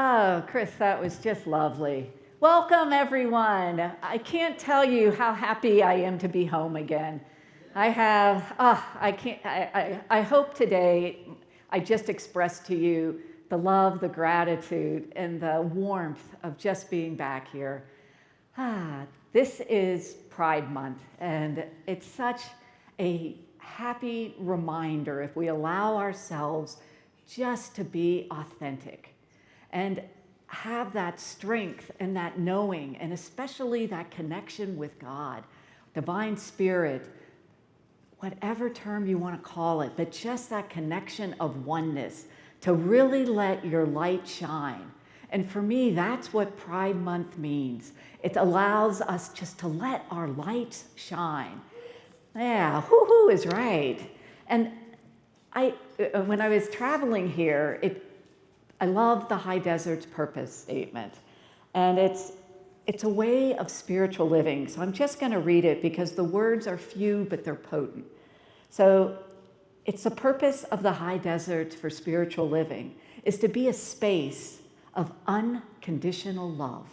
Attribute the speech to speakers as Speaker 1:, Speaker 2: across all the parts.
Speaker 1: Oh, Chris, that was just lovely. Welcome, everyone. I can't tell you how happy I am to be home again. I hope today I just expressed to you the love, the gratitude, and the warmth of just being back here. This is Pride Month, and it's such a happy reminder if we allow ourselves just to be authentic and have that strength and that knowing, and especially that connection with God, divine spirit, whatever term you want to call it, but just that connection of oneness to really let your light shine. And for me, that's what Pride Month means. It allows us just to let our lights shine. Yeah, hoo-hoo is right. And when I was traveling here, I love the High Desert's purpose statement. And it's a way of spiritual living. So I'm just going to read it because the words are few, but they're potent. So it's the purpose of the High Desert for spiritual living is to be a space of unconditional love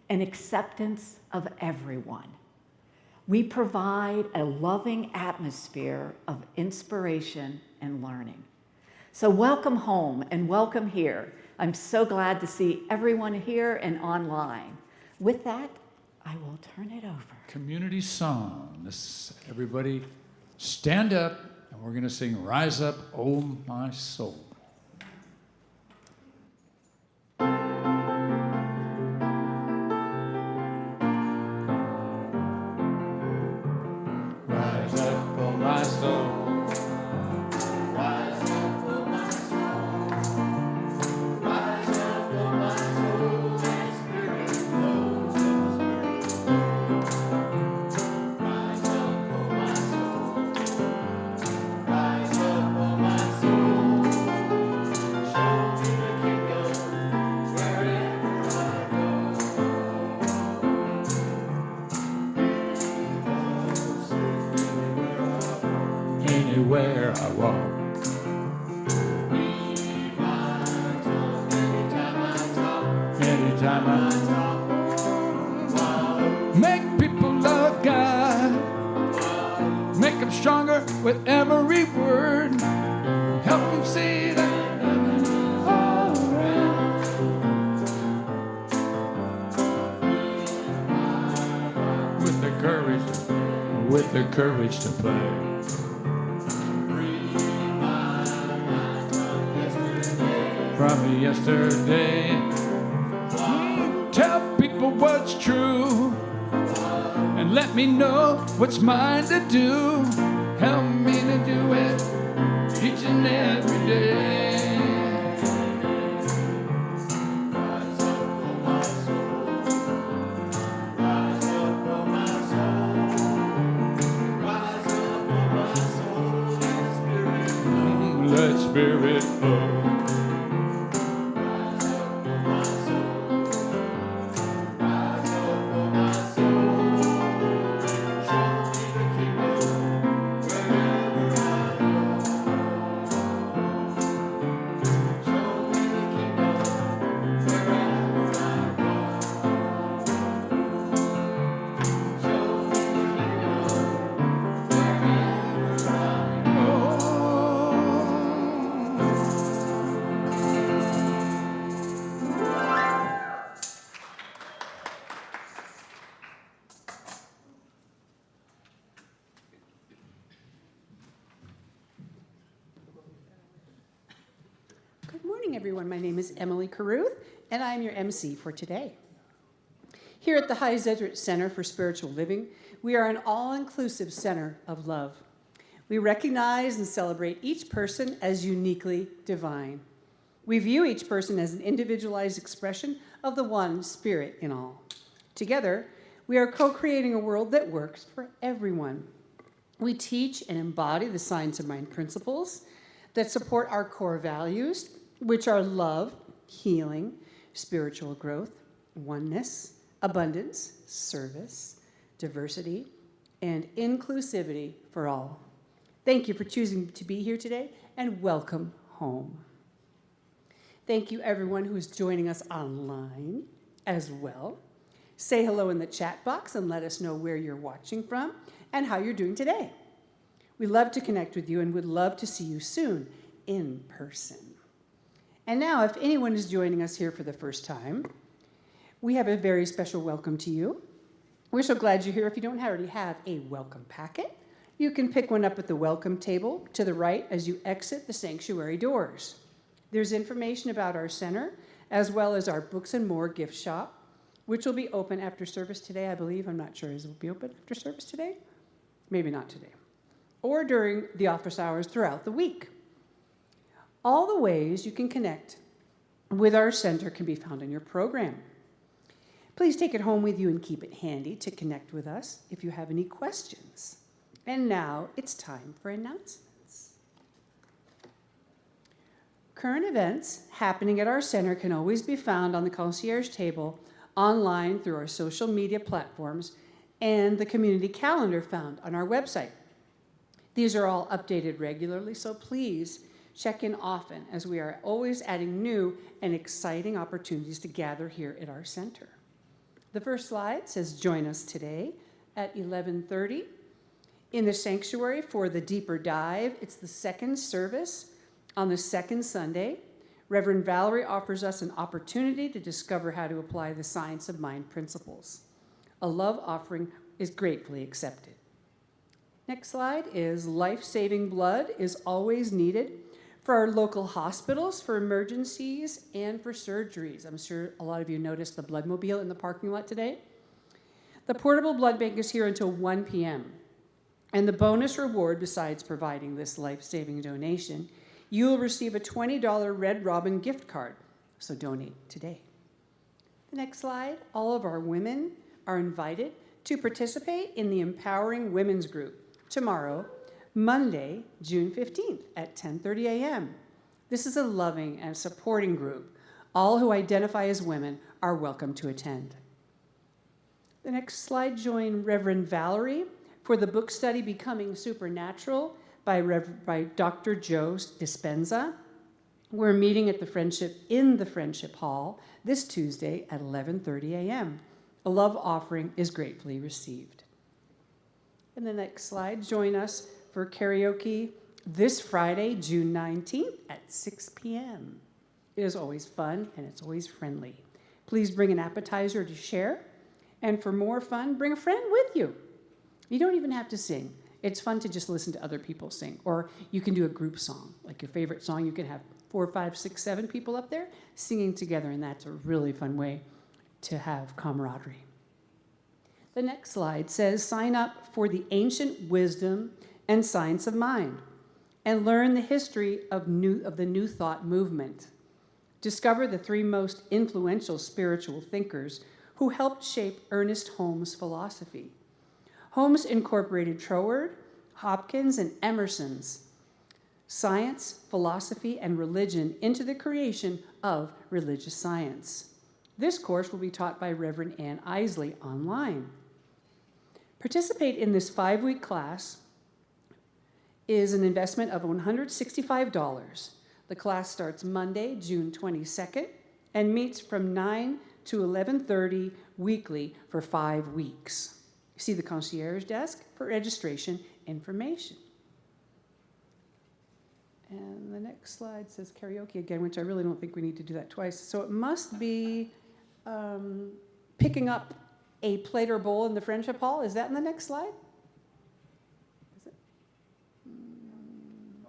Speaker 1: and acceptance of everyone. We provide a loving atmosphere of inspiration and learning. So welcome home and welcome here. I'm so glad to see everyone here and online. With that, I will turn it over.
Speaker 2: Community song. Everybody stand up, and we're going to sing Rise Up, Oh My Soul. Rise up, oh my soul. Where I walk. Anytime I talk, make people love God, make them stronger with every word, help them see that heaven is all around. With the courage to play. From yesterday, tell people what's true and let me know what's mine to do. Help me to do it each and every day. Rise up, oh my soul. Rise up, oh my soul. Rise up, oh my soul. Let spirit flow.
Speaker 3: Everyone, my name is Emily Carruth, and I'm your MC for today. Here at the High Desert Center for Spiritual Living, we are an all-inclusive center of love. We recognize and celebrate each person as uniquely divine. We view each person as an individualized expression of the one spirit in all. Together, we are co-creating a world that works for everyone. We teach and embody the Science of Mind principles that support our core values, which are love, healing, spiritual growth, oneness, abundance, service, diversity, and inclusivity for all. Thank you for choosing to be here today, and welcome home. Thank you, everyone who is joining us online as well. Say hello in the chat box and let us know where you're watching from and how you're doing today. We love to connect with you and would love to see you soon in person. And now, if anyone is joining us here for the first time, we have a very special welcome to you. We're so glad you're here. If you don't already have a welcome packet, you can pick one up at the welcome table to the right as you exit the sanctuary doors. There's information about our center, as well as our Books and More gift shop, which will be open after service today, I believe. I'm not sure. Is it will be open after service today? Maybe not today. Or during the office hours throughout the week. All the ways you can connect with our center can be found in your program. Please take it home with you and keep it handy to connect with us if you have any questions. And now it's time for announcements. Current events happening at our center can always be found on the concierge table, online through our social media platforms, and the community calendar found on our website. These are all updated regularly, so please check in often as we are always adding new and exciting opportunities to gather here at our center. The first slide says join us today at 11:30 in the sanctuary for the deeper dive. It's the second service on the second Sunday. Reverend Valerie offers us an opportunity to discover how to apply the science of mind principles. A love offering is gratefully accepted. Next slide is life-saving blood is always needed for our local hospitals, for emergencies, and for surgeries. I'm sure a lot of you noticed the bloodmobile in the parking lot today. The portable blood bank is here until 1 p.m. And the bonus reward, besides providing this life-saving donation, you will receive a $20 Red Robin gift card. So donate today. The next slide, all of our women are invited to participate in the Empowering Women's Group tomorrow, Monday, June 15th at 10:30 a.m. This is a loving and supporting group. All who identify as women are welcome to attend. The next slide, join Reverend Valerie for the book study Becoming Supernatural by Dr. Joe Dispenza. We're meeting at the Friendship Hall this Tuesday at 11:30 a.m. A love offering is gratefully received. And the next slide, join us for karaoke this Friday, June 19th at 6 p.m. It is always fun and it's always friendly. Please bring an appetizer to share. And for more fun, bring a friend with you. You don't even have to sing. It's fun to just listen to other people sing. Or you can do a group song, like your favorite song. You can have 4, 5, 6, 7 people up there singing together, and that's a really fun way to have camaraderie. The next slide says, sign up for the Ancient Wisdom and Science of Mind and learn the history of the New Thought movement. Discover the 3 most influential spiritual thinkers who helped shape Ernest Holmes' philosophy. Holmes incorporated Troward, Hopkins, and Emerson's science, philosophy, and religion into the creation of religious science. This course will be taught by Reverend Anne Eisele online. Participate in this 5-week class is an investment of $165. The class starts Monday, June 22nd, and meets from 9 to 11:30 weekly for 5 weeks. See the concierge desk for registration information. And the next slide says karaoke again, which I really don't think we need to do that twice. So it must be picking up a plate or bowl in the Friendship Hall. Is that in the next slide? Is it?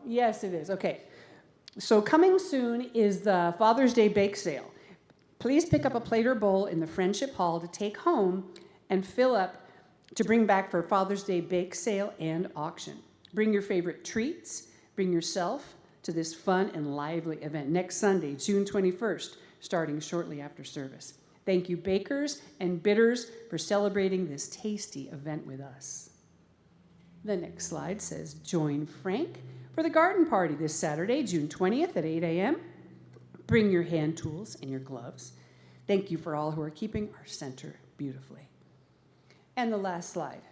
Speaker 3: Yes, it is. Okay. So coming soon is the Father's Day bake sale. Please pick up a plate or bowl in the Friendship Hall to take home and fill up to bring back for Father's Day bake sale and auction. Bring your favorite treats. Bring yourself to this fun and lively event next Sunday, June 21st, starting shortly after service. Thank you, bakers and bidders, for celebrating this tasty event with us. The next slide says, join Frank for the garden party this Saturday, June 20th at 8 a.m. Bring your hand tools and your gloves. Thank you for all who are keeping our center beautifully. And the last slide.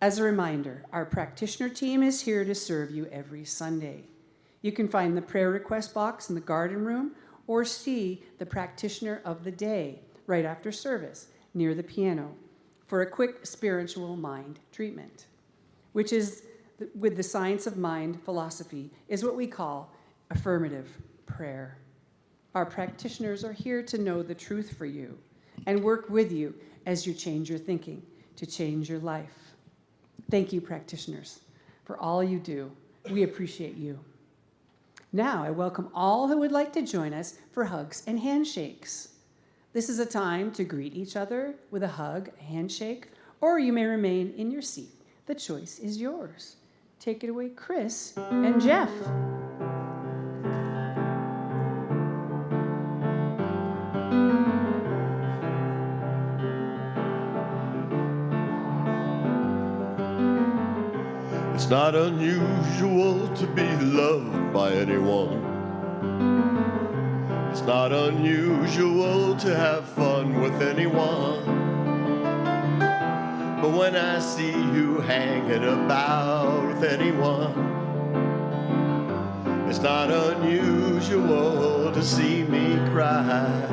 Speaker 3: As a reminder, our practitioner team is here to serve you every Sunday. You can find the prayer request box in the garden room or see the practitioner of the day right after service near the piano for a quick spiritual mind treatment, which is, with the science of mind philosophy, is what we call affirmative prayer. Our practitioners are here to know the truth for you and work with you as you change your thinking to change your life. Thank you, practitioners, for all you do. We appreciate you. Now I welcome all who would like to join us for hugs and handshakes. This is a time to greet each other with a hug, a handshake, or you may remain in your seat. The choice is yours. Take it away, Chris and Jeff.
Speaker 4: It's not unusual to be loved by anyone. It's not unusual to have fun with anyone. But when I see you hanging about with anyone, it's not unusual to see me cry.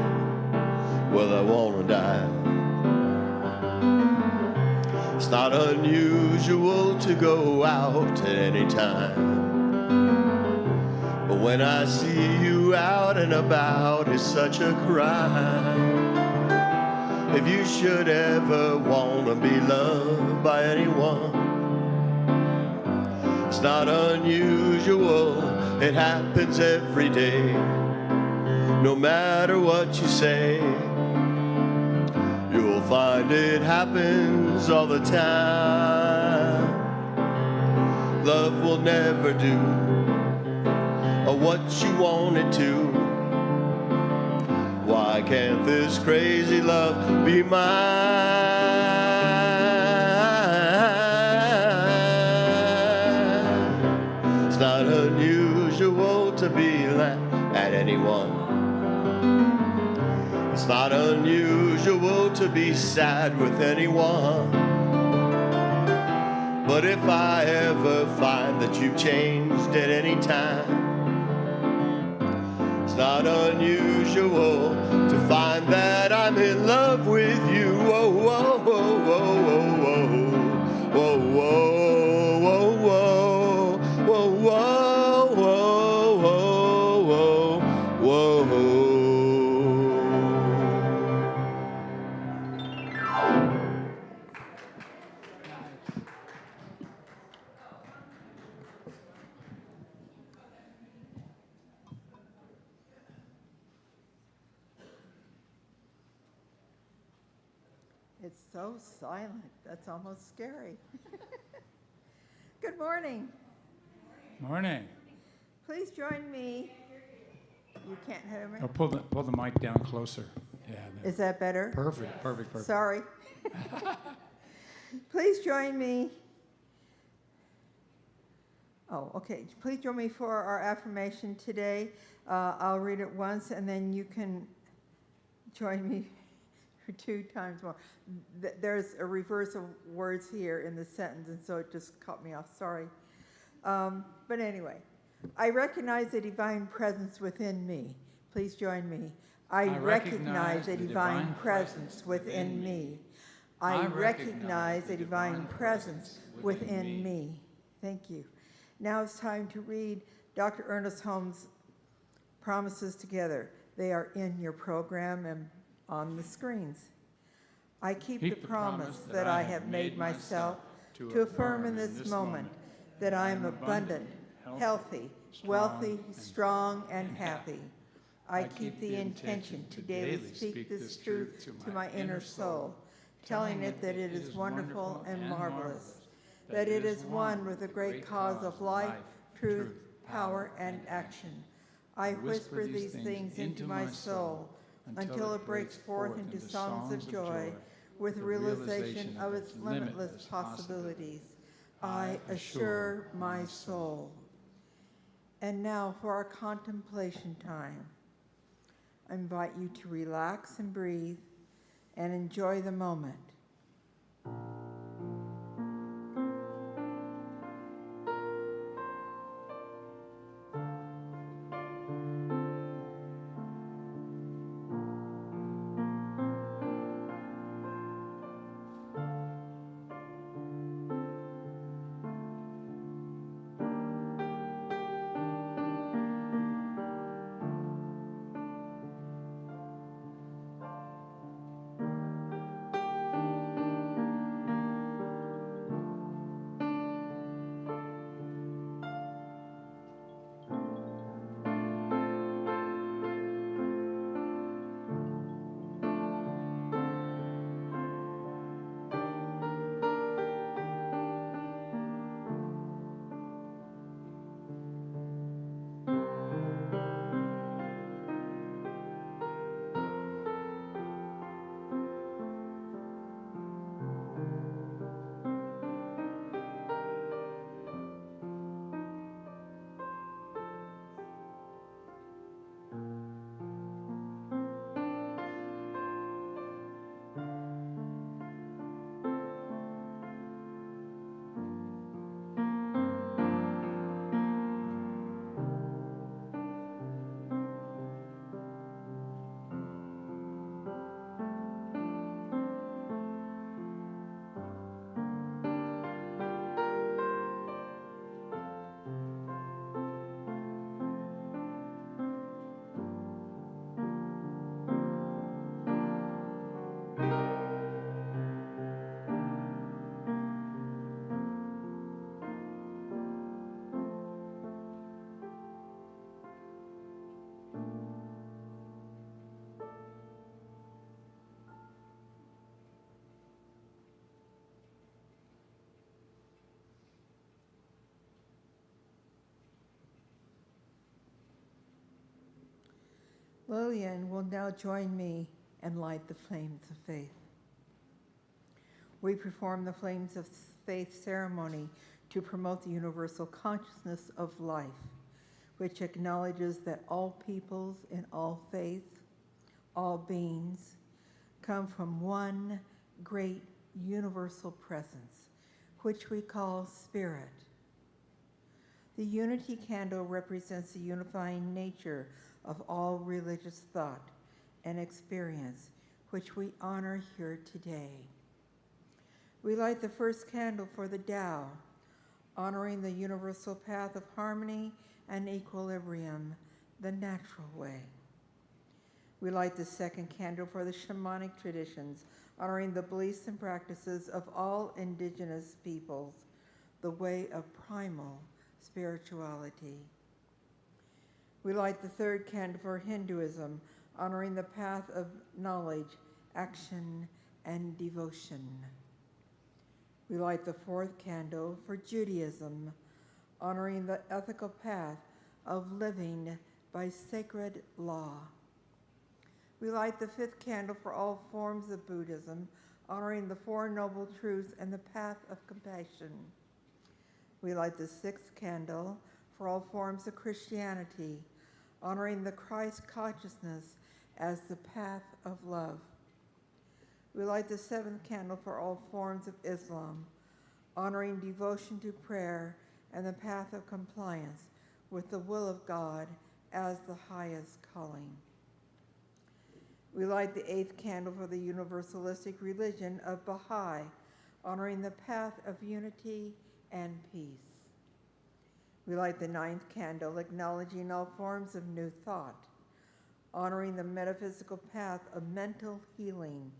Speaker 4: Well, I wanna die. It's not unusual to go out at any time. But when I see you out and about, it's such a crime. If you should ever want to be loved by anyone, it's not unusual, it happens every day. No matter what you say, you'll find it happens all the time. Love will never do what you want it to. Why can't this crazy love be mine? It's not unusual to be laughed at anyone. It's not unusual to be sad with anyone. But if I ever find that you've changed at any time, it's not unusual to find that I'm in love with you. Whoa, whoa, whoa, whoa, whoa, whoa, whoa, whoa, whoa, whoa, whoa, whoa, whoa, whoa.
Speaker 5: It's so silent. That's almost scary. Good morning.
Speaker 2: Morning.
Speaker 5: Please join me. You can't hear me?
Speaker 2: Oh, pull the mic down closer. Yeah.
Speaker 5: Is that better?
Speaker 2: Perfect.
Speaker 5: Sorry. Please join me. Oh, okay. Please join me for our affirmation today. I'll read it once, and then you can join me for 2 times more. There's a reverse of words here in the sentence, and so it just caught me off. Sorry. But anyway, I recognize the divine presence within me. Please join me. I recognize the divine presence within me. I recognize the divine presence within me. Thank you. Now it's time to read Dr. Ernest Holmes' promises together. They are in your program and on the screens. I keep the promise that I have made myself to affirm in this moment that I am abundant, healthy, wealthy, strong, and happy. I keep the intention to daily speak this truth to my inner soul, telling it that it is wonderful and marvelous, that it is one with the great cause of life, truth, power, and action. I whisper these things into my soul until it breaks forth into songs of joy with realization of its limitless possibilities. I assure my soul. And now for our contemplation time. I invite you to relax and breathe and enjoy the moment. Lillian will now join me and light the flames of faith. We perform the Flames of Faith ceremony to promote the universal consciousness of life, which acknowledges that all peoples in all faiths, all beings, come from one great universal presence, which we call Spirit. The unity candle represents the unifying nature of all religious thought and experience, which we honor here today. We light the first candle for the Tao, honoring the universal path of harmony and equilibrium, the natural way. We light the second candle for the shamanic traditions, honoring the beliefs and practices of all indigenous peoples, the way of primal spirituality. We light the third candle for Hinduism, honoring the path of knowledge, action, and devotion. We light the fourth candle for Judaism, honoring the ethical path of living by sacred law. We light the fifth candle for all forms of Buddhism, honoring the Four Noble Truths and the path of compassion. We light the sixth candle for all forms of Christianity, honoring the Christ consciousness as the path of love. We light the seventh candle for all forms of Islam, honoring devotion to prayer and the path of compliance with the will of God as the highest calling. We light the eighth candle for the universalistic religion of Baha'i, honoring the path of unity and peace. We light the ninth candle, acknowledging all forms of new thought, honoring the metaphysical path of mental healing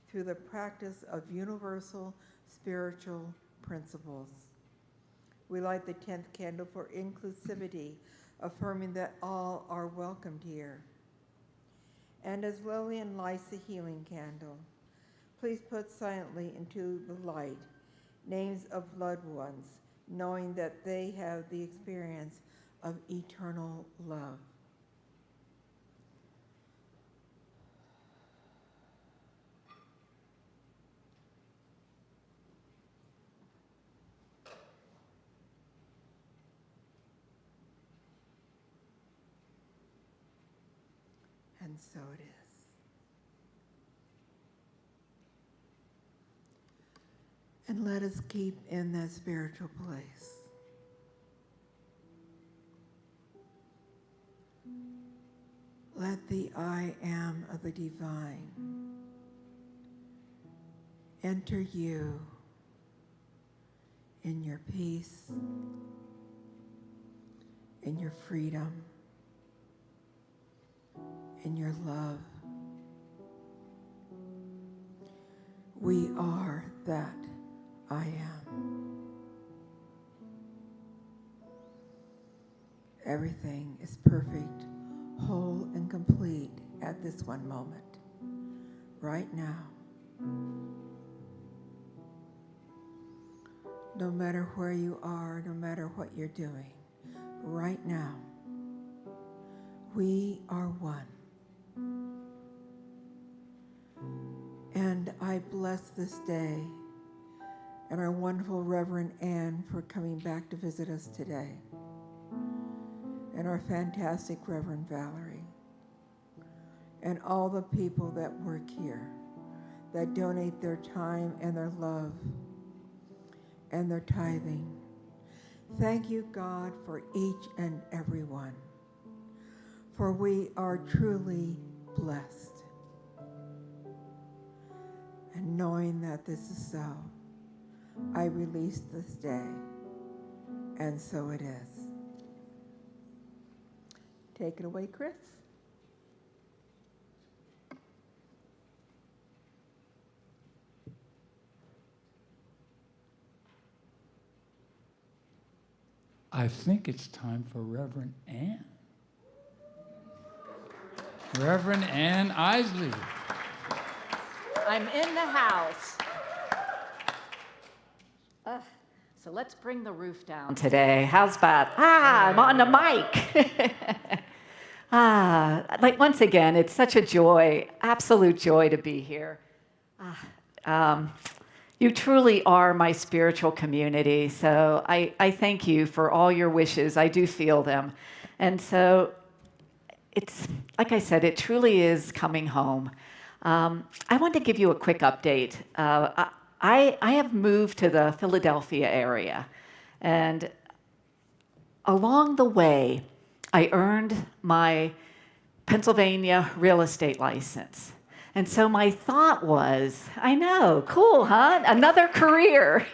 Speaker 5: through the practice of universal spiritual principles. We light the 10th candle for inclusivity, affirming that all are welcomed here. And as Lillian lights the healing candle, please put silently into the light names of loved ones, knowing that they have the experience of eternal love. And so it is. And let us keep in that spiritual place. Let the I am of the divine enter you in your peace, in your freedom, in your love. We are that I am. Everything is perfect, whole, and complete at this one moment, right now. No matter where you are, no matter what you're doing, right now, we are one. And I bless this day and our wonderful Reverend Anne for coming back to visit us today, and our fantastic Reverend Valerie, and all the people that work here, that donate their time and their love and their tithing. Thank you, God, for each and every one, for we are truly blessed. And knowing that this is so, I release this day, and so it is. Take it away, Chris.
Speaker 2: I think it's time for Reverend Anne. Reverend Anne Eisele.
Speaker 1: I'm in the house. So let's bring the roof down today. How's that? I'm on the mic. Like once again, it's such a joy, absolute joy to be here. You truly are my spiritual community, so I thank you for all your wishes. I do feel them. And so it's, like I said, it truly is coming home. I want to give you a quick update. I have moved to the Philadelphia area, and along the way, I earned my Pennsylvania real estate license. And so my thought was, I know, cool, huh? Another career.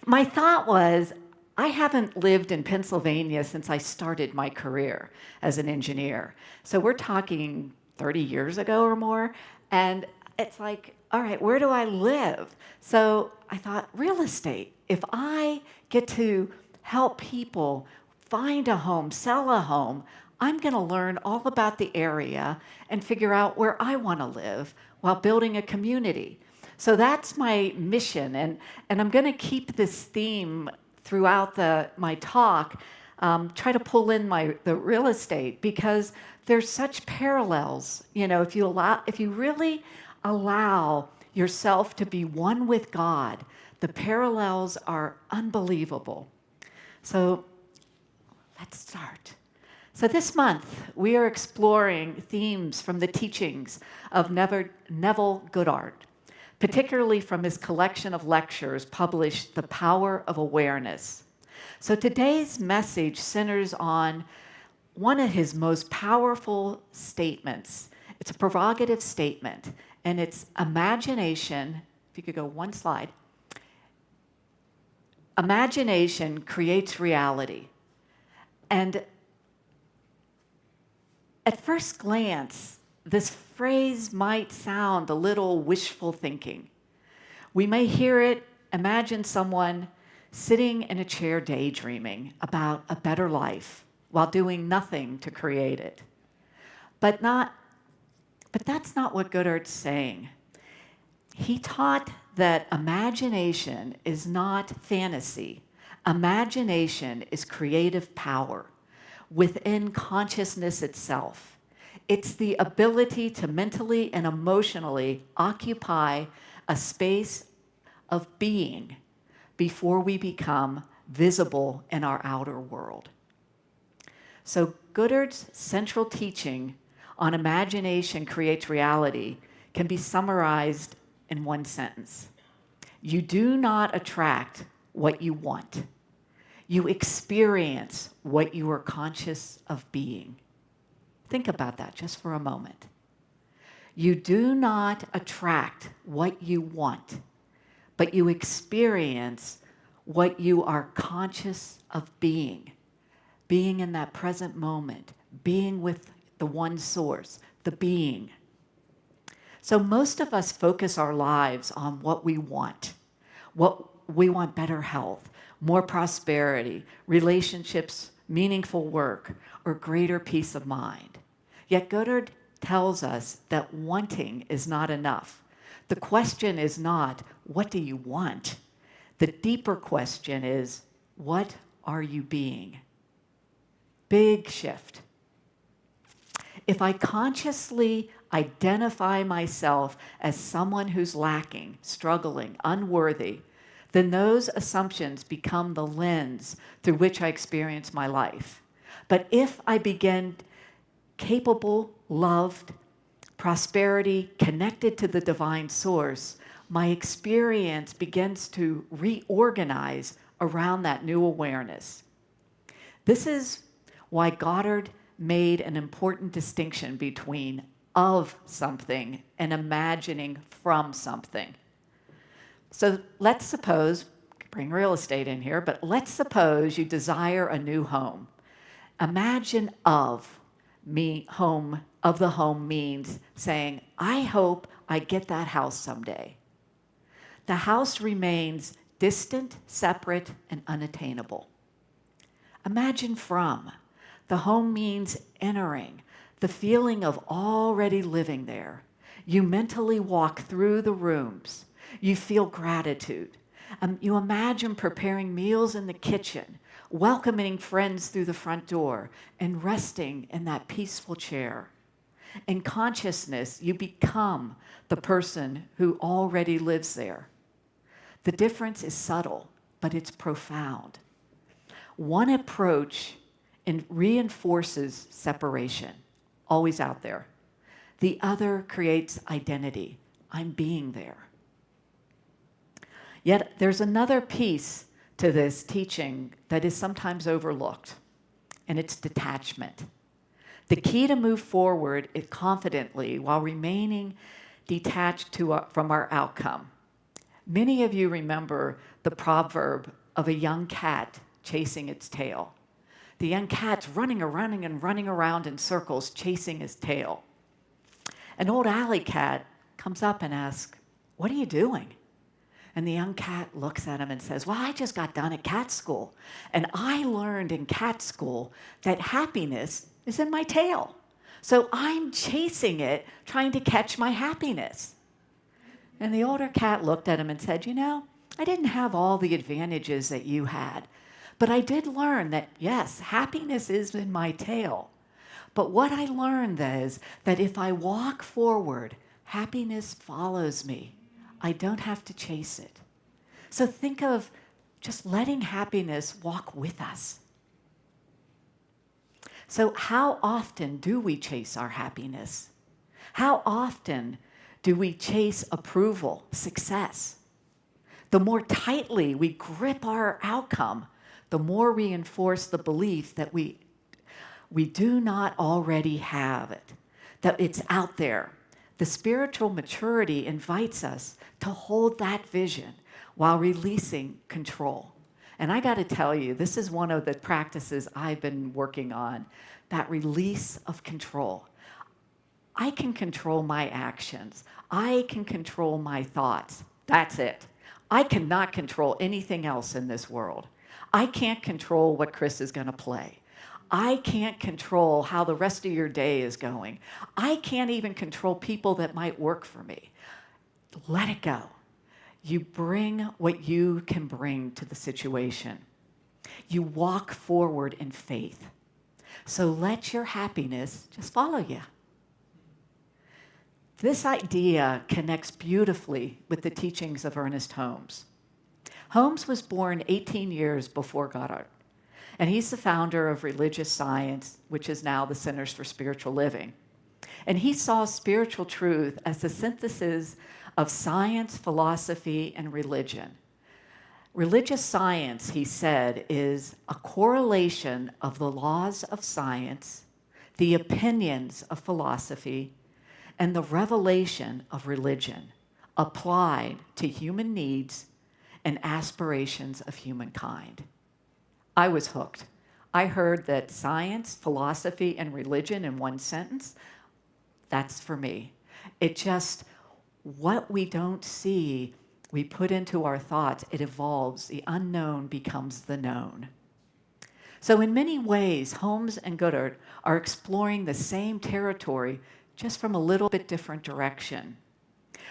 Speaker 1: My thought was, I haven't lived in Pennsylvania since I started my career as an engineer. So we're talking 30 years ago or more. And it's like, all right, where do I live? So I thought, real estate. If I get to help people find a home, sell a home, I'm going to learn all about the area and figure out where I want to live while building a community. So that's my mission, and I'm going to keep this theme throughout my talk, try to pull in the real estate, because there's such parallels. You know, if you really allow yourself to be one with God, the parallels are unbelievable. So let's start. So this month, we are exploring themes from the teachings of Neville Goddard, particularly from his collection of lectures published, The Power of Awareness. So today's message centers on one of his most powerful statements. It's a provocative statement, and it's imagination. If you could go one slide. Imagination creates reality. And at first glance, this phrase might sound a little wishful thinking. We may hear it, imagine someone sitting in a chair daydreaming about a better life while doing nothing to create it. But that's not what Goddard's saying. He taught that imagination is not fantasy. Imagination is creative power within consciousness itself. It's the ability to mentally and emotionally occupy a space of being before we become visible in our outer world. So Goddard's central teaching on imagination creates reality can be summarized in one sentence. You do not attract what you want. You experience what you are conscious of being. Think about that just for a moment. You do not attract what you want, but you experience what you are conscious of being. Being in that present moment, being with the one source, the being. So most of us focus our lives on what we want. We want better health, more prosperity, relationships, meaningful work, or greater peace of mind. Yet Goddard tells us that wanting is not enough. The question is not, what do you want? The deeper question is, what are you being? Big shift. If I consciously identify myself as someone who's lacking, struggling, unworthy, then those assumptions become the lens through which I experience my life. But if I begin capable, loved, prosperity, connected to the divine source, my experience begins to reorganize around that new awareness. This is why Goddard made an important distinction between of something and imagining from something. So let's suppose, bring real estate in here, but let's suppose you desire a new home. Imagine of the home means saying, I hope I get that house someday. The house remains distant, separate, and unattainable. Imagine from. The home means entering, the feeling of already living there. You mentally walk through the rooms. You feel gratitude. You imagine preparing meals in the kitchen, welcoming friends through the front door, and resting in that peaceful chair. In consciousness, you become the person who already lives there. The difference is subtle, but it's profound. One approach reinforces separation, always out there. The other creates identity. I'm being there. Yet there's another piece to this teaching that is sometimes overlooked, and it's detachment. The key to move forward is confidently while remaining detached from our outcome. Many of you remember the proverb of a young cat chasing its tail. The young cat's running around in circles, chasing his tail. An old alley cat comes up and asks, "What are you doing?" And the young cat looks at him and says, "Well, I just got done at cat school, and I learned in cat school that happiness is in my tail. So I'm chasing it, trying to catch my happiness." And the older cat looked at him and said, "You know, I didn't have all the advantages that you had, but I did learn that, yes, happiness is in my tail. But what I learned is that if I walk forward, happiness follows me. I don't have to chase it." So think of just letting happiness walk with us. So how often do we chase our happiness? How often do we chase approval, success? The more tightly we grip our outcome, the more reinforce the belief that we do not already have it, that it's out there. The spiritual maturity invites us to hold that vision while releasing control. And I got to tell you, this is one of the practices I've been working on, that release of control. I can control my actions. I can control my thoughts. That's it. I cannot control anything else in this world. I can't control what Chris is going to play. I can't control how the rest of your day is going. I can't even control people that might work for me. Let it go. You bring what you can bring to the situation. You walk forward in faith. So let your happiness just follow you. This idea connects beautifully with the teachings of Ernest Holmes. Holmes was born 18 years before Goddard. And he's the founder of Religious Science, which is now the Centers for Spiritual Living. And he saw spiritual truth as the synthesis of science, philosophy, and religion. Religious science, he said, is a correlation of the laws of science, the opinions of philosophy, and the revelation of religion applied to human needs and aspirations of humankind. I was hooked. I heard that science, philosophy, and religion in one sentence, that's for me. It just, what we don't see, we put into our thoughts, it evolves. The unknown becomes the known. So in many ways, Holmes and Goddard are exploring the same territory, just from a little bit different direction.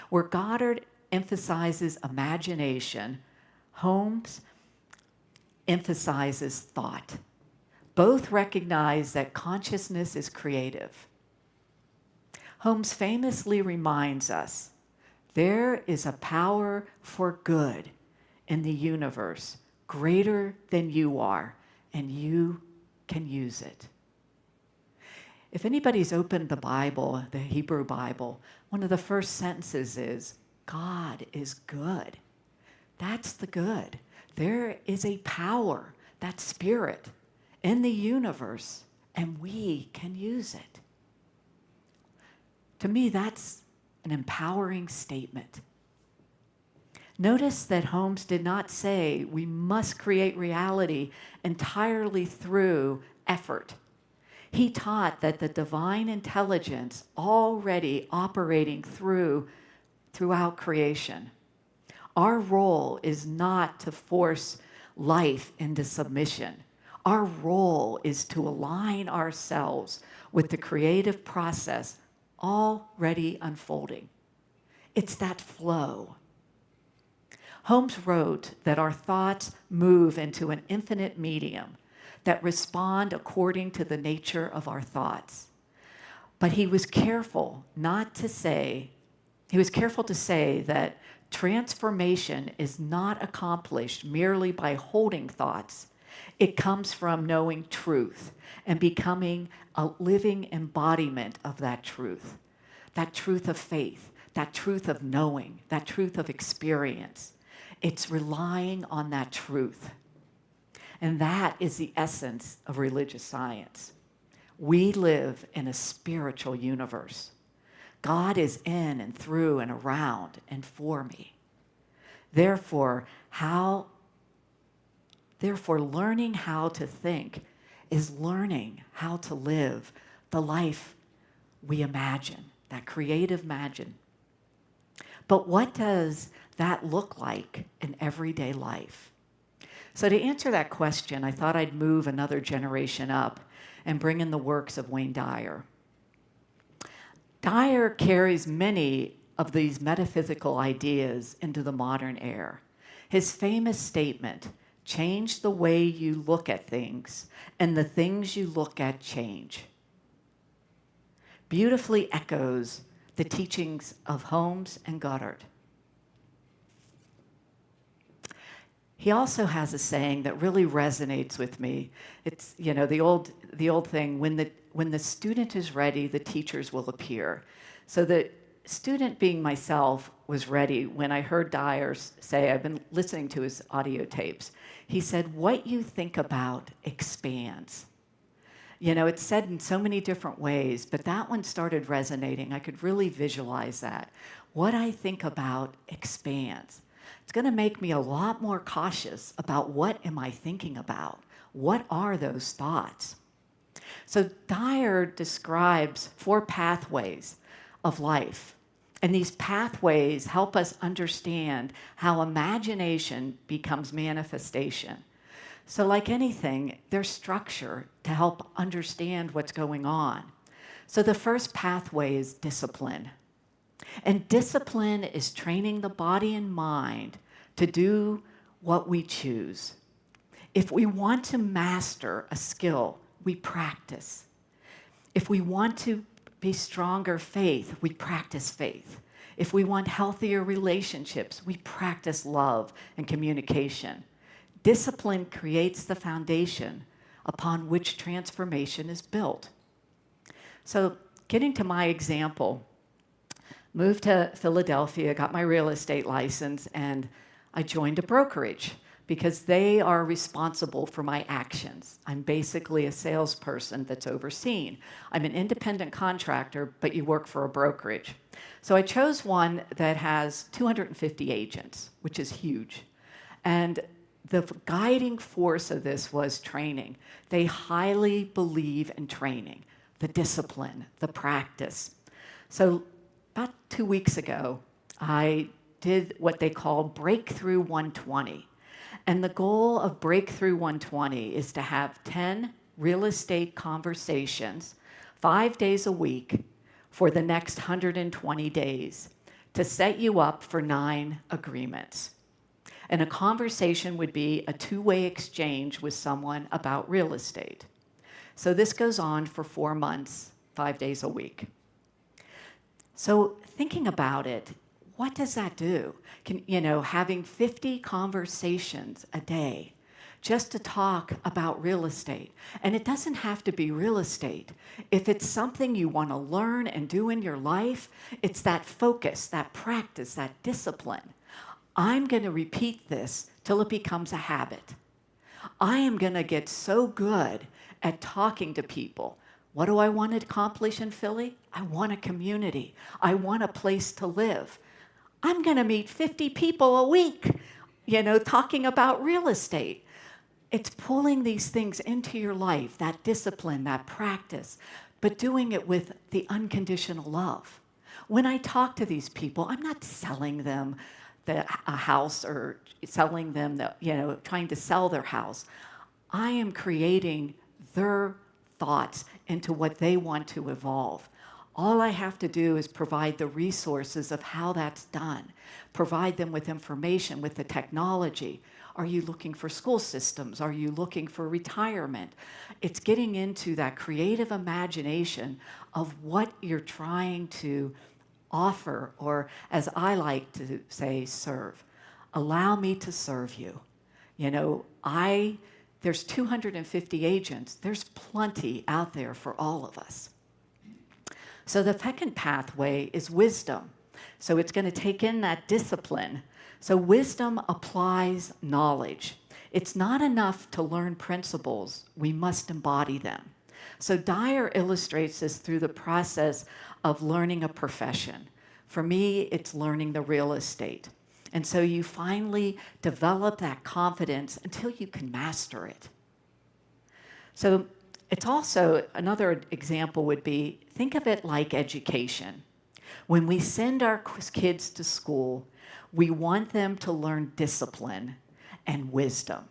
Speaker 1: Where Goddard emphasizes imagination, Holmes emphasizes thought. Both recognize that consciousness is creative. Holmes famously reminds us, there is a power for good in the universe greater than you are, and you can use it. If anybody's opened the Bible, the Hebrew Bible, one of the first sentences is, God is good. That's the good. There is a power, that spirit, in the universe, and we can use it. To me, that's an empowering statement. Notice that Holmes did not say we must create reality entirely through effort. He taught that the divine intelligence already operating throughout creation. Our role is not to force life into submission. Our role is to align ourselves with the creative process already unfolding. It's that flow. Holmes wrote that our thoughts move into an infinite medium that respond according to the nature of our thoughts. But he was careful to say that transformation is not accomplished merely by holding thoughts. It comes from knowing truth and becoming a living embodiment of that truth of faith, that truth of knowing, that truth of experience. It's relying on that truth. And that is the essence of religious science. We live in a spiritual universe. God is in and through and around and for me. Therefore, learning how to think is learning how to live the life we imagine, that creative imagine. But what does that look like in everyday life? So to answer that question, I thought I'd move another generation up and bring in the works of Wayne Dyer. Dyer carries many of these metaphysical ideas into the modern era. His famous statement, "Change the way you look at things, and the things you look at change," beautifully echoes the teachings of Holmes and Goddard. He also has a saying that really resonates with me. It's, the old thing, when the student is ready, the teachers will appear. So the student, being myself, was ready when I heard Dyer say, I've been listening to his audio tapes. He said, "What you think about expands." It's said in so many different ways, but that one started resonating. I could really visualize that. What I think about expands. It's going to make me a lot more cautious about what am I thinking about? What are those thoughts? So Dyer describes 4 pathways of life. And these pathways help us understand how imagination becomes manifestation. So like anything, there's structure to help understand what's going on. So the first pathway is discipline. And discipline is training the body and mind to do what we choose. If we want to master a skill, we practice. If we want to be stronger faith, we practice faith. If we want healthier relationships, we practice love and communication. Discipline creates the foundation upon which transformation is built. So getting to my example, moved to Philadelphia, got my real estate license, and I joined a brokerage because they are responsible for my actions. I'm basically a salesperson that's overseen. I'm an independent contractor, but you work for a brokerage. So I chose one that has 250 agents, which is huge. And the guiding force of this was training. They highly believe in training, the discipline, the practice. So about 2 weeks ago, I did what they call Breakthrough 120. And the goal of Breakthrough 120 is to have 10 real estate conversations 5 days a week for the next 120 days to set you up for 9 agreements. And a conversation would be a 2-way exchange with someone about real estate. So this goes on for 4 months, 5 days a week. So thinking about it, what does that do? Having 50 conversations a day just to talk about real estate. And it doesn't have to be real estate. If it's something you want to learn and do in your life, it's that focus, that practice, that discipline. I'm going to repeat this till it becomes a habit. I am going to get so good at talking to people. What do I want to accomplish in Philly? I want a community. I want a place to live. I'm going to meet 50 people a week, talking about real estate. It's pulling these things into your life, that discipline, that practice, but doing it with the unconditional love. When I talk to these people, I'm not selling them a house or selling them, trying to sell their house. I am creating their thoughts into what they want to evolve. All I have to do is provide the resources of how that's done, provide them with information, with the technology. Are you looking for school systems? Are you looking for retirement? It's getting into that creative imagination of what you're trying to offer, or as I like to say, serve. Allow me to serve you. You know, there's 250 agents. There's plenty out there for all of us. So the second pathway is wisdom. So it's going to take in that discipline. So wisdom applies knowledge. It's not enough to learn principles. We must embody them. So Dyer illustrates this through the process of learning a profession. For me, it's learning the real estate. And so you finally develop that confidence until you can master it. So it's also, another example would be, think of it like education. When we send our kids to school, we want them to learn discipline and wisdom.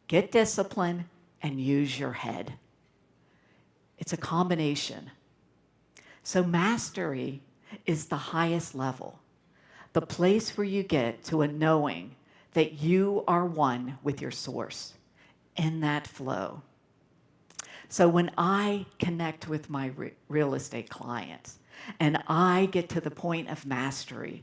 Speaker 1: Get discipline and use your head. It's a combination. So mastery is the highest level, the place where you get to a knowing that you are one with your source in that flow. So when I connect with my real estate clients and I get to the point of mastery,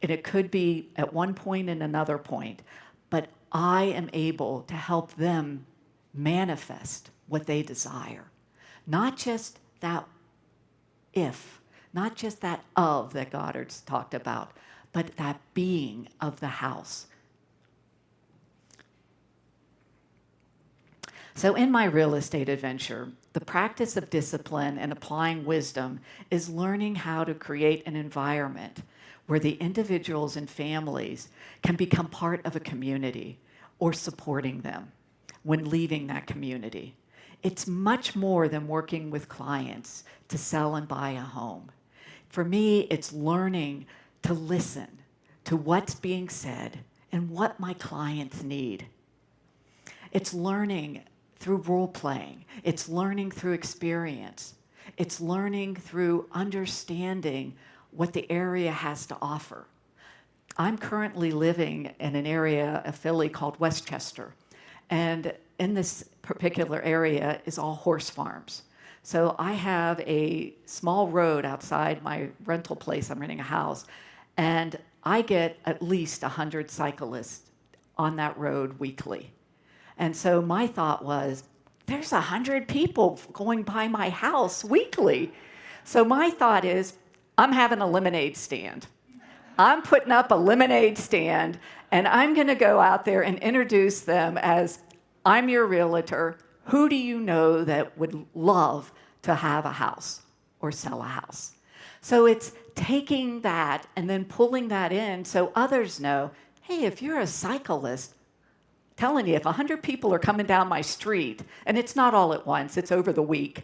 Speaker 1: and it could be at one point and another point, but I am able to help them manifest what they desire. Not just that if, not just that of that Goddard's talked about, but that being of the house. So in my real estate adventure, the practice of discipline and applying wisdom is learning how to create an environment where the individuals and families can become part of a community or supporting them when leaving that community. It's much more than working with clients to sell and buy a home. For me, it's learning to listen to what's being said and what my clients need. It's learning through role-playing. It's learning through experience. It's learning through understanding what the area has to offer. I'm currently living in an area of Philly called Westchester, and in this particular area is all horse farms. So I have a small road outside my rental place. I'm renting a house, and I get at least 100 cyclists on that road weekly. And so my thought was, there's 100 people going by my house weekly. So my thought is, I'm having a lemonade stand. I'm putting up a lemonade stand, and I'm going to go out there and introduce them as, I'm your realtor. Who do you know that would love to have a house or sell a house? So it's taking that and then pulling that in so others know, hey, if you're a cyclist, telling you, if 100 people are coming down my street, and it's not all at once, it's over the week,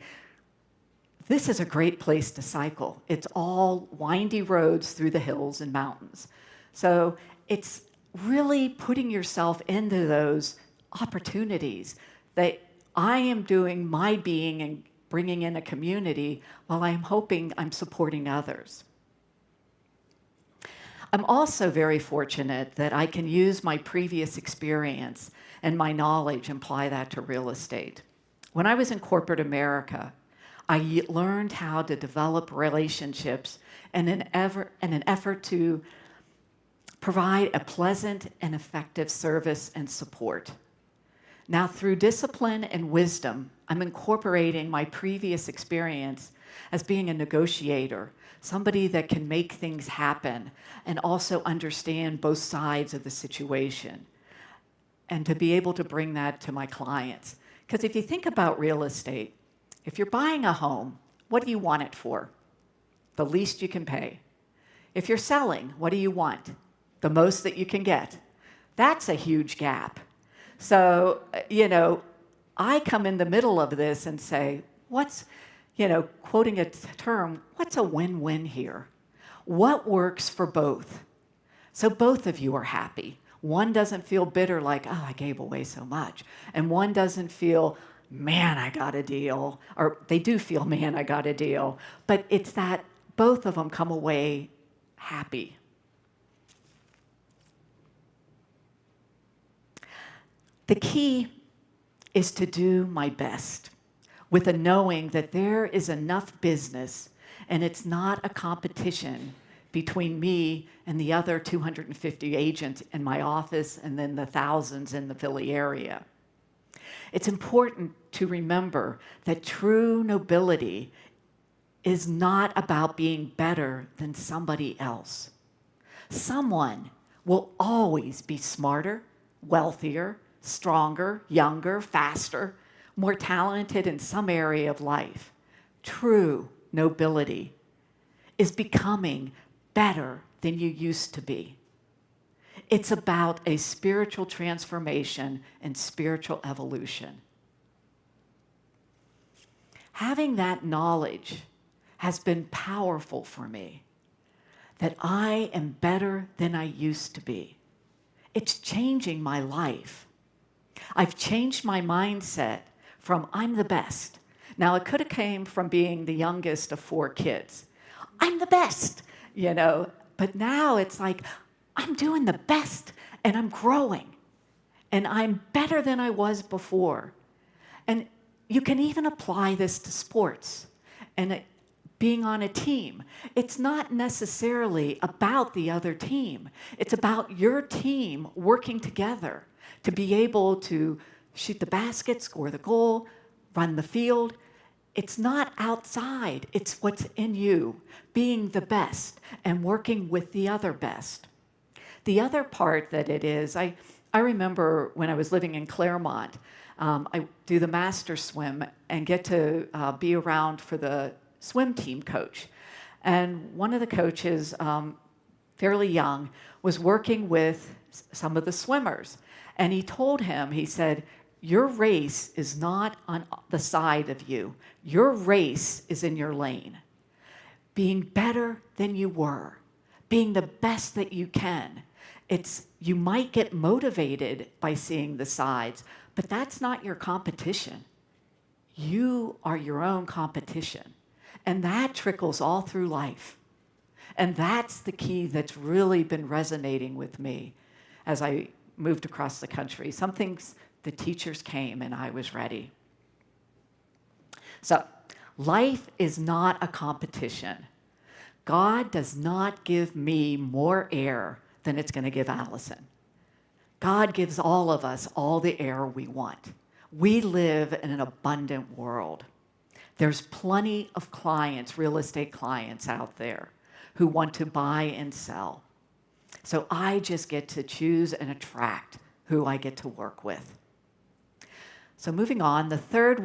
Speaker 1: this is a great place to cycle. It's all windy roads through the hills and mountains. So it's really putting yourself into those opportunities that I am doing my being and bringing in a community while I'm hoping I'm supporting others. I'm also very fortunate that I can use my previous experience and my knowledge and apply that to real estate. When I was in corporate America, I learned how to develop relationships in an effort to provide a pleasant and effective service and support. Now, through discipline and wisdom, I'm incorporating my previous experience as being a negotiator, somebody that can make things happen and also understand both sides of the situation, and to be able to bring that to my clients. Because if you think about real estate, if you're buying a home, what do you want it for? The least you can pay. If you're selling, what do you want? The most that you can get. That's a huge gap. So, I come in the middle of this and say, quoting a term, what's a win-win here? What works for both? So both of you are happy. One doesn't feel bitter like, oh, I gave away so much. And one doesn't feel, man, I got a deal, or they do feel, man, I got a deal, but it's that both of them come away happy. The key is to do my best with a knowing that there is enough business and it's not a competition between me and the other 250 agents in my office and then the thousands in the Philly area. It's important to remember that true nobility is not about being better than somebody else. Someone will always be smarter, wealthier, stronger, younger, faster, more talented in some area of life. True nobility is becoming better than you used to be. It's about a spiritual transformation and spiritual evolution. Having that knowledge has been powerful for me, that I am better than I used to be. It's changing my life. I've changed my mindset from I'm the best. Now, it could have came from being the youngest of 4 kids. I'm the best, but now it's like, I'm doing the best and I'm growing and I'm better than I was before. And you can even apply this to sports and being on a team. It's not necessarily about the other team. It's about your team working together to be able to shoot the basket, score the goal, run the field. It's not outside. It's what's in you, being the best and working with the other best. The other part that it is, I remember when I was living in Claremont, I do the master swim and get to be around for the swim team coach. And one of the coaches, fairly young, was working with some of the swimmers. And he told him, he said, your race is not on the side of you. Your race is in your lane. Being better than you were, being the best that you can. You might get motivated by seeing the sides, but that's not your competition. You are your own competition. And that trickles all through life. And that's the key that's really been resonating with me as I moved across the country. Some things, the teachers came and I was ready. So, life is not a competition. God does not give me more air than it's going to give Allison. God gives all of us all the air we want. We live in an abundant world. There's plenty of clients, real estate clients out there who want to buy and sell. So I just get to choose and attract who I get to work with. So moving on, the third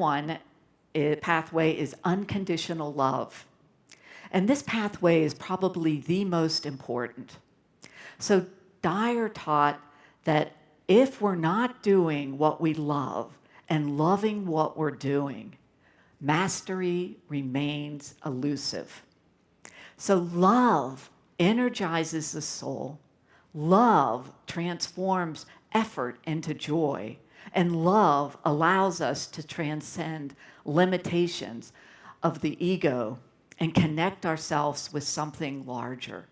Speaker 1: pathway is unconditional love. And this pathway is probably the most important. So Dyer taught that if we're not doing what we love and loving what we're doing, mastery remains elusive. So love energizes the soul. Love transforms effort into joy. And love allows us to transcend limitations of the ego and connect ourselves with something larger.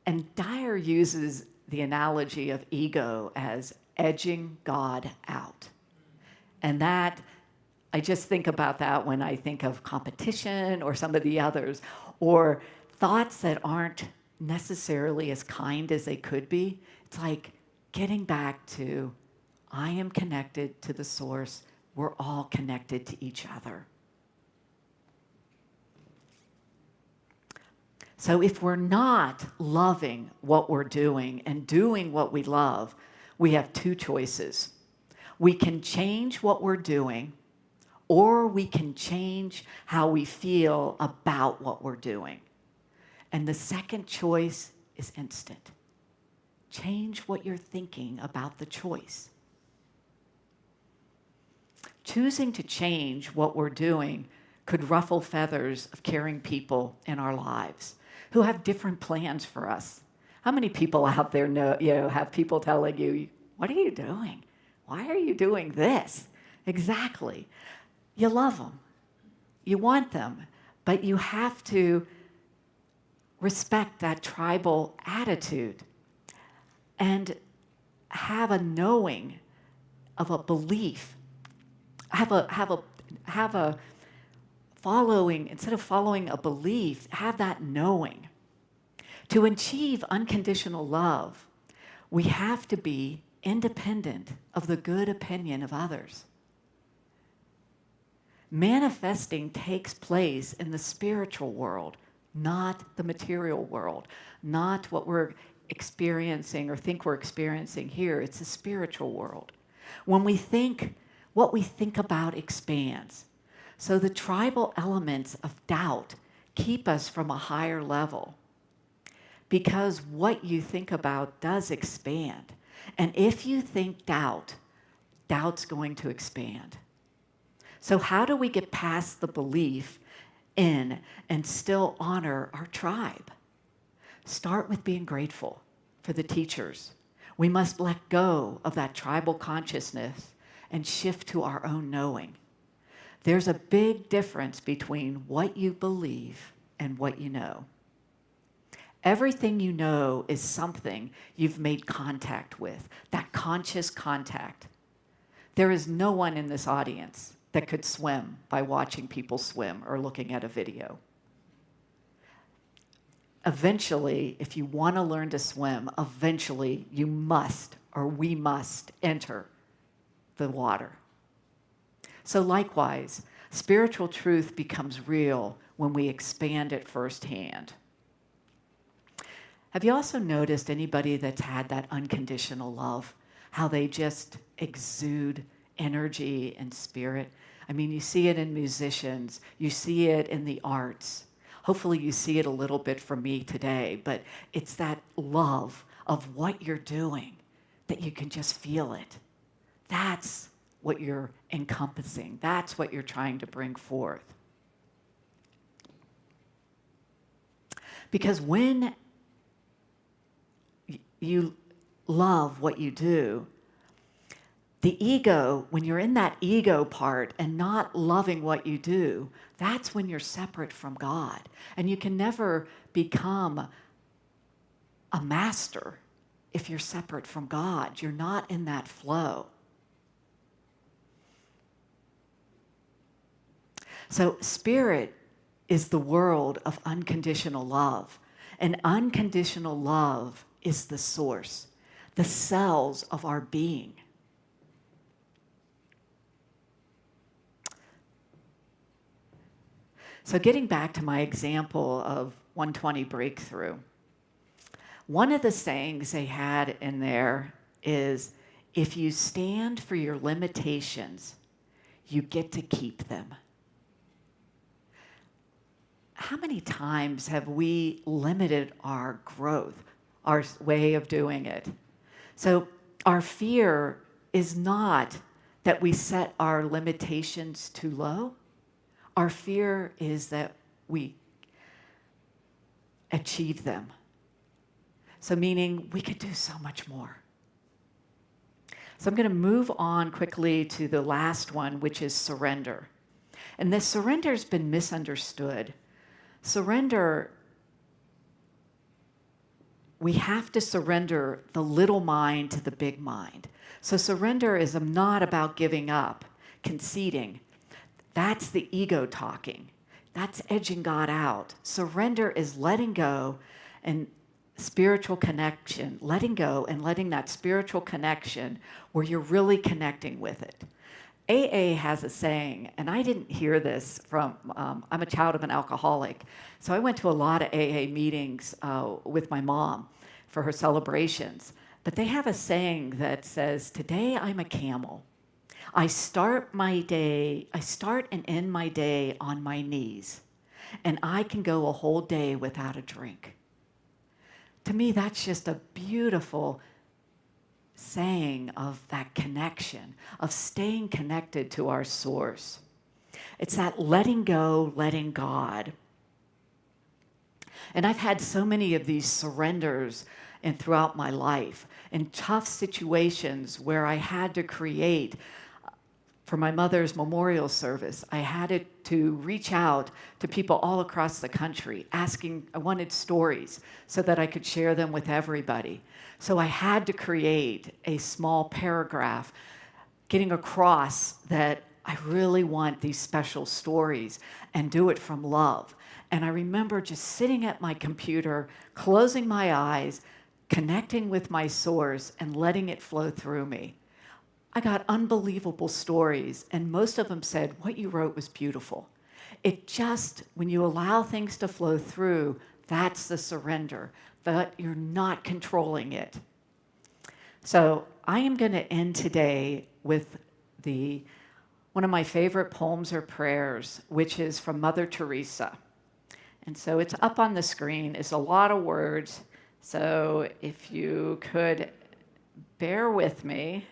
Speaker 1: And Dyer uses the analogy of ego as edging God out. And that, I just think about that when I think of competition or some of the others, or thoughts that aren't necessarily as kind as they could be. It's like getting back to, I am connected to the source. We're all connected to each other. So if we're not loving what we're doing and doing what we love, we have 2 choices. We can change what we're doing, or we can change how we feel about what we're doing. And the second choice is instant. Change what you're thinking about the choice. Choosing to change what we're doing could ruffle feathers of caring people in our lives who have different plans for us. How many people out there have people telling you, what are you doing? Why are you doing this? Exactly. You love them. You want them. But you have to respect that tribal attitude and have a knowing of a belief. Have a following, instead of following a belief, have that knowing. To achieve unconditional love, we have to be independent of the good opinion of others. Manifesting takes place in the spiritual world, not the material world, not what we're experiencing or think we're experiencing here. It's the spiritual world. When we think, what we think about expands. So the tribal elements of doubt keep us from a higher level, because what you think about does expand. And if you think doubt, doubt's going to expand. So how do we get past the belief in and still honor our tribe? Start with being grateful for the teachers. We must let go of that tribal consciousness and shift to our own knowing. There's a big difference between what you believe and what you know. Everything you know is something you've made contact with, that conscious contact. There is no one in this audience that could swim by watching people swim or looking at a video. Eventually, if you want to learn to swim, eventually you must, or we must, enter the water. So likewise, spiritual truth becomes real when we expand it firsthand. Have you also noticed anybody that's had that unconditional love, how they just exude energy and spirit? I mean, you see it in musicians, you see it in the arts. Hopefully you see it a little bit from me today, but it's that love of what you're doing that you can just feel it. That's what you're encompassing. That's what you're trying to bring forth. Because when you love what you do, the ego, when you're in that ego part and not loving what you do, that's when you're separate from God. And you can never become a master if you're separate from God. You're not in that flow. So spirit is the world of unconditional love. And unconditional love is the source, the cells of our being. So getting back to my example of 120 breakthrough, one of the sayings they had in there is, if you stand for your limitations, you get to keep them. How many times have we limited our growth, our way of doing it? So our fear is not that we set our limitations too low. Our fear is that we achieve them. So meaning we could do so much more. So I'm going to move on quickly to the last one, which is surrender. And this surrender has been misunderstood. Surrender, we have to surrender the little mind to the big mind. So surrender is not about giving up, conceding. That's the ego talking. That's edging God out. Surrender is letting go and spiritual connection, letting go and letting that spiritual connection where you're really connecting with it. AA has a saying, and I didn't hear this from, I'm a child of an alcoholic, so I went to a lot of AA meetings with my mom for her celebrations. But they have a saying that says, today I'm a camel. I start and end my day on my knees, and I can go a whole day without a drink. To me, that's just a beautiful saying of that connection, of staying connected to our source. It's that letting go, letting God. And I've had so many of these surrenders throughout my life, in tough situations where I had to create for my mother's memorial service, I had to reach out to people all across the country asking, I wanted stories so that I could share them with everybody. So I had to create a small paragraph getting across that I really want these special stories and do it from love. And I remember just sitting at my computer, closing my eyes, connecting with my source and letting it flow through me. I got unbelievable stories, and most of them said, what you wrote was beautiful. It just, when you allow things to flow through, that's the surrender, that you're not controlling it. So I am going to end today with one of my favorite poems or prayers, which is from Mother Teresa. And so it's up on the screen. It's a lot of words. So if you could bear with me.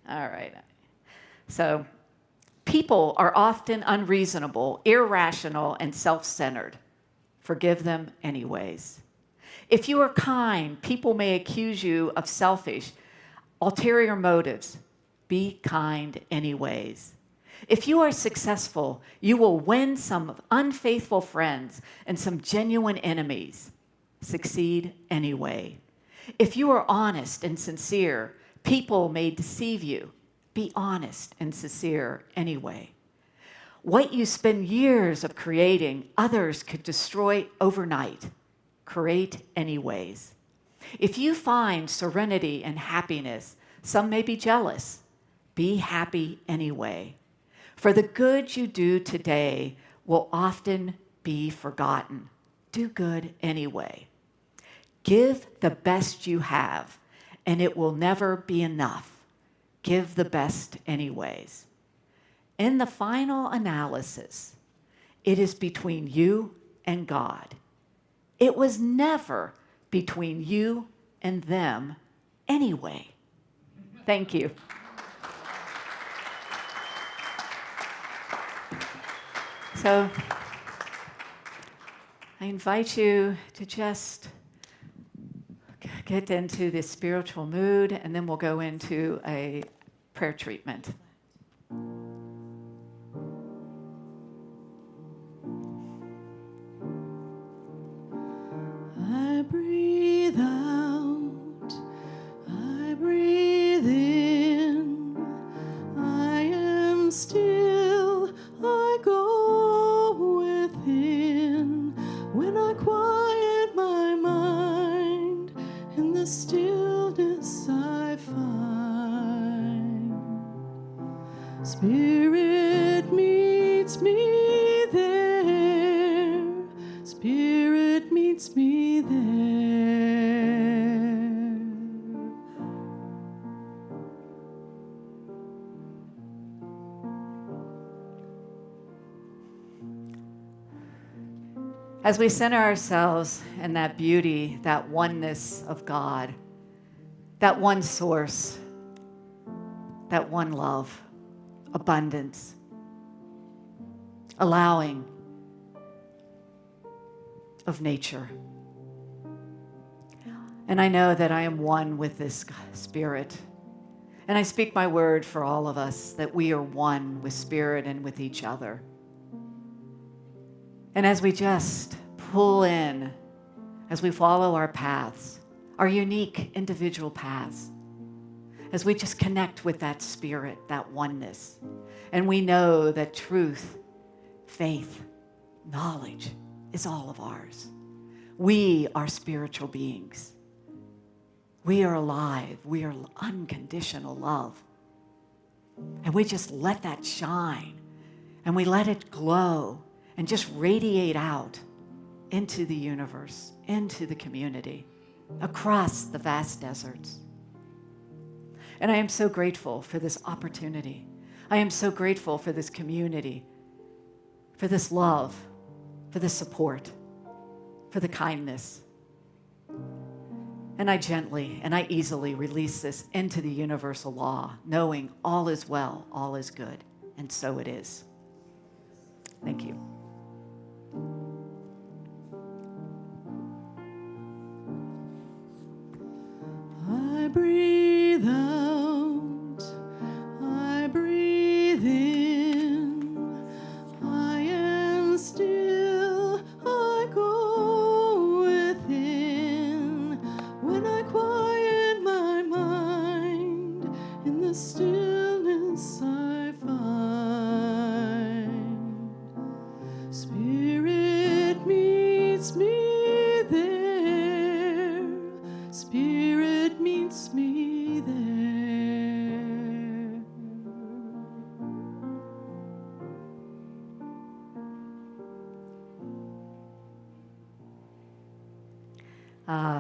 Speaker 1: All right. So people are often unreasonable, irrational, and self-centered. Forgive them anyways. If you are kind, people may accuse you of selfish, ulterior motives. Be kind anyways. If you are successful, you will win some unfaithful friends and some genuine enemies. Succeed anyway. If you are honest and sincere, people may deceive you. Be honest and sincere anyway. What you spend years of creating, others could destroy overnight. Create anyways. If you find serenity and happiness, some may be jealous. Be happy anyway. For the good you do today will often be forgotten. Do good anyway. Give the best you have, and it will never be enough. Give the best anyways. In the final analysis, it is between you and God. It was never between you and them anyway. Thank you. So I invite you to just get into this spiritual mood, and then we'll go into a prayer treatment.
Speaker 3: I breathe out, I breathe in, I am still, I go within. When I quiet my mind, in the stillness I find. Spirit meets me there, Spirit meets me there.
Speaker 1: As we center ourselves in that beauty, that oneness of God, that one source, that one love, abundance, allowing of nature. And I know that I am one with this Spirit. And I speak my word for all of us, that we are one with Spirit and with each other. And as we just pull in, as we follow our paths, our unique individual paths, as we just connect with that Spirit, that oneness, and we know that truth, faith, knowledge is all of ours. We are spiritual beings. We are alive. We are unconditional love. And we just let that shine, and we let it glow and just radiate out into the universe, into the community, across the vast deserts. And I am so grateful for this opportunity. I am so grateful for this community, for this love, for the support, for the kindness. And I gently and I easily release this into the universal law, knowing all is well, all is good, and so it is. Thank you.
Speaker 3: I breathe out, I breathe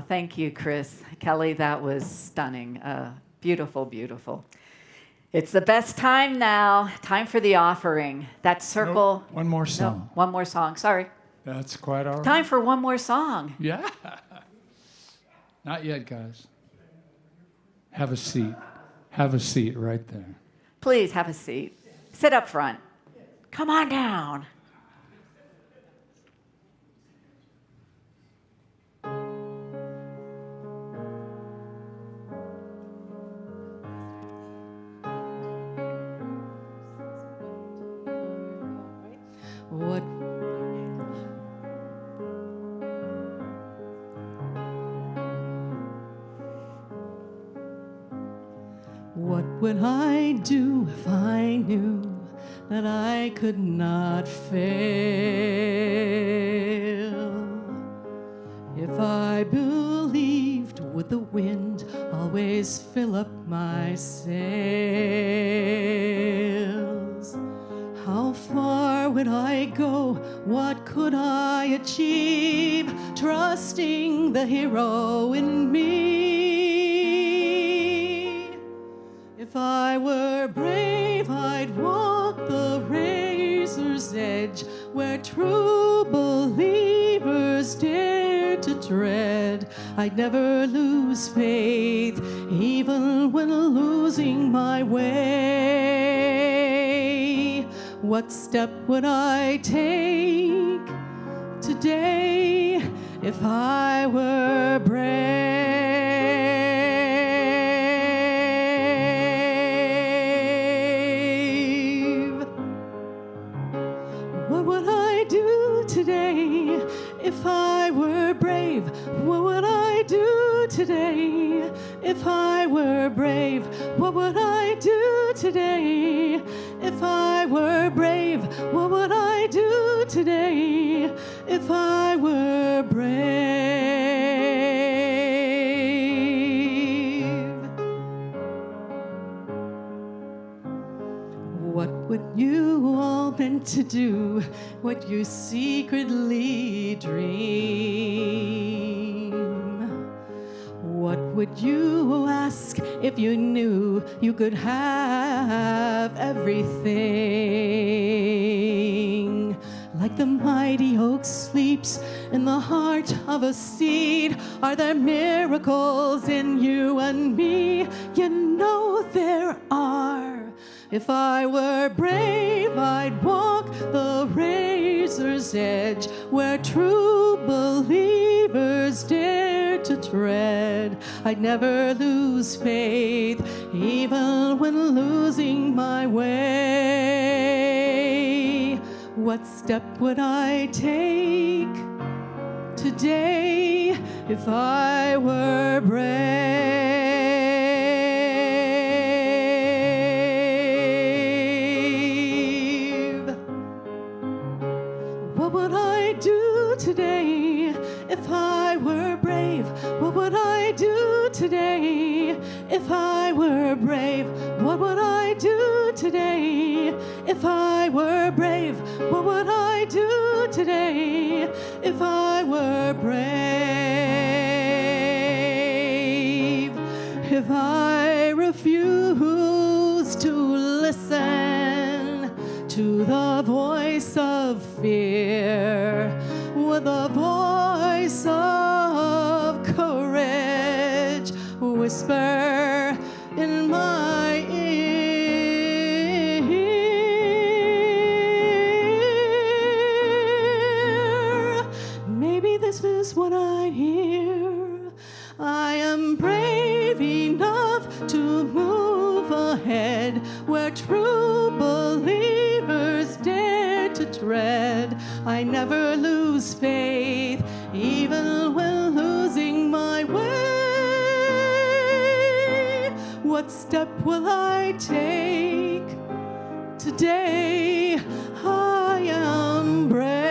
Speaker 1: Thank you, Chris. Kelly, that was stunning. Beautiful, beautiful. It's the best time now. Time for the offering. That circle.
Speaker 2: Nope, one more song.
Speaker 1: No, one more song. Sorry.
Speaker 2: That's quite all right.
Speaker 1: Time for one more song.
Speaker 2: Yeah. Not yet, guys. Have a seat. Have a seat right there.
Speaker 1: Please have a seat. Sit up front. Come on down.
Speaker 6: What would I do if I knew that I could not fail? If I believed, would the wind always fill up my sails? How far would I go? What could I achieve? Trusting the hero in me. If I were brave, I'd walk the razor's edge where true believers dare to tread. I'd never lose faith, even when losing my way. What step would I take today if I were brave? What would I do today if I were brave? What would I do today if I were brave? What would I do today if I were brave? What would I do today if I were brave? What would you all meant to do? What you secretly dream? What would you ask if you knew you could have everything? Like the mighty oak sleeps in the heart of a seed, are there miracles in you and me? You know there are. If I were brave, I'd walk the razor's edge where true believers dare to tread. I'd never lose faith, even when losing my way. What step would I take today if I were brave? What would I do today if I were brave? What would I do today if I were brave? What would I do today if I were brave? What would I do today if I were brave? If I refuse to listen to the voice of fear, with the voice of courage whisper in my ear, maybe this is what I hear. I am brave enough to move ahead where true believers dare to tread. I never lose faith, even when losing my way. What step will I take today? I am brave.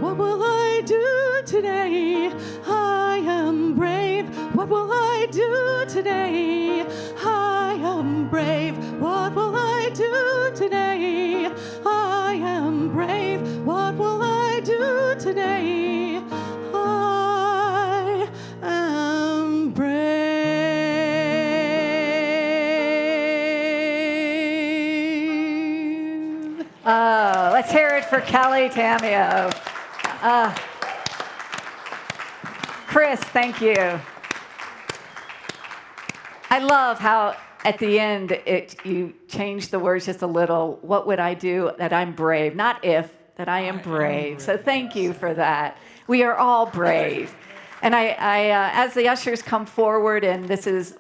Speaker 6: What will I do today? I am brave. What will I do today? I am brave. What will I do brave. What will I do today? I am brave.
Speaker 1: Oh, let's hear it for Kelly Tamio. Chris, thank you. I love how at the end you changed the words just a little. What would I do that I'm brave? Not if, that I am brave. So thank you for that. We are all brave. And I as the ushers come forward, and this is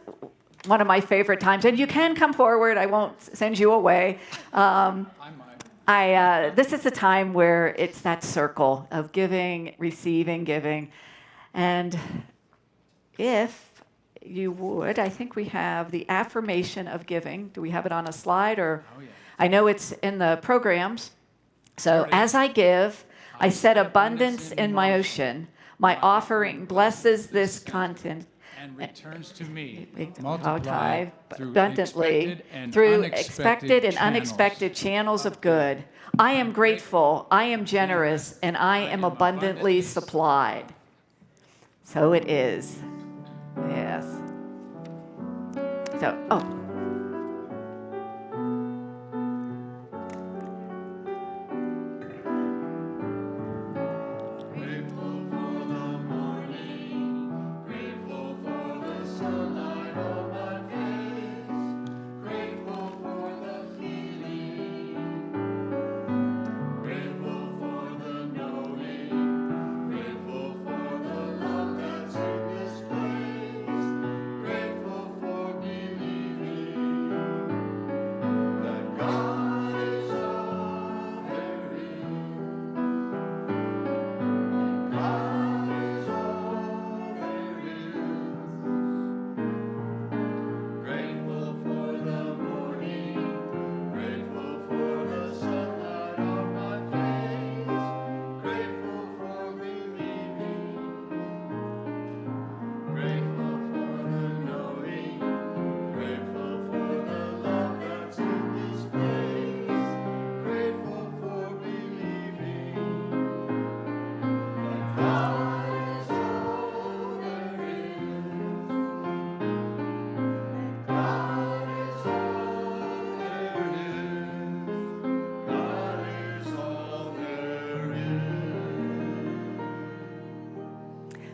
Speaker 1: one of my favorite times, and you can come forward, I won't send you away. This is the time where it's that circle of giving, receiving, giving. And if you would, I think we have the affirmation of giving. Do we have it on a slide? Or
Speaker 2: Oh, yeah.
Speaker 1: I know it's in the programs. So as I give, I set abundance in my ocean. My offering blesses this content
Speaker 2: And returns to me,
Speaker 1: multiplied
Speaker 2: multiplied
Speaker 1: abundantly through expected and unexpected channels of good. I am grateful, I am generous, and I am abundantly supplied. So it is. Yes. So,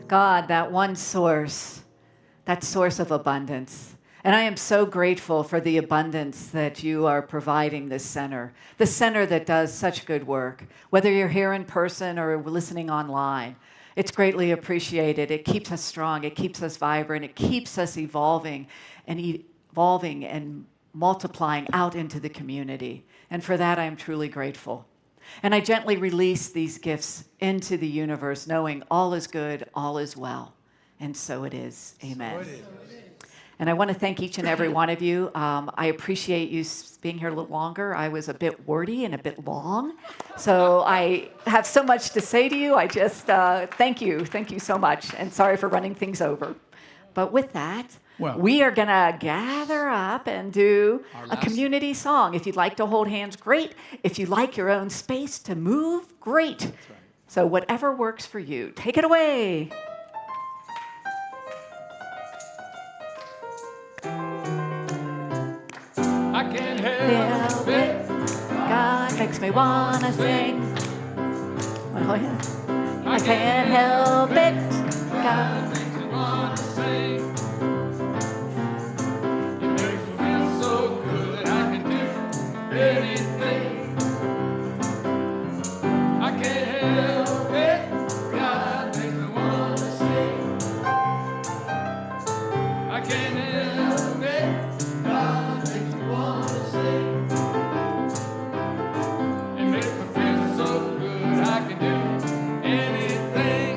Speaker 1: God, that one source, that source of abundance. And I am so grateful for the abundance that you are providing this center that does such good work. Whether you're here in person or listening online, it's greatly appreciated. It keeps us strong, it keeps us vibrant, it keeps us evolving and multiplying out into the community. And for that, I am truly grateful. And I gently release these gifts into the universe, knowing all is good, all is well. And so it is. Amen. So it is. And I want to thank each and every one of you. I appreciate you being here a little longer. I was a bit wordy and a bit long. So I have so much to say to you. I just thank you. Thank you so much. And sorry for running things over. But with that, we are going to gather up and do a community song. If you'd like to hold hands, great. If you like your own space to move, great. That's right. So whatever works for you, take it away.
Speaker 2: I can't help it.
Speaker 1: God makes me wanna sing. Oh, yeah. I can't help it. God
Speaker 2: makes me wanna sing. It makes me feel so good. I can do anything. I can't help it. God makes me wanna sing. I can't help it. God makes me wanna sing. It makes me feel so good. I can do anything.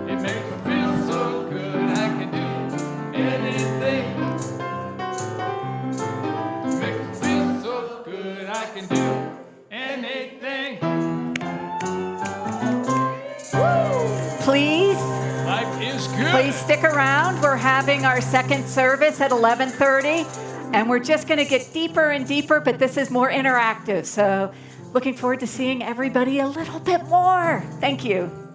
Speaker 2: It makes me feel so good. I can do anything. It makes me feel so good. I can do anything.
Speaker 1: Please.
Speaker 2: Life is good.
Speaker 1: Please stick around. We're having our second service at 11:30. And we're just going to get deeper and deeper, but this is more interactive. So looking forward to seeing everybody a little bit more. Thank you.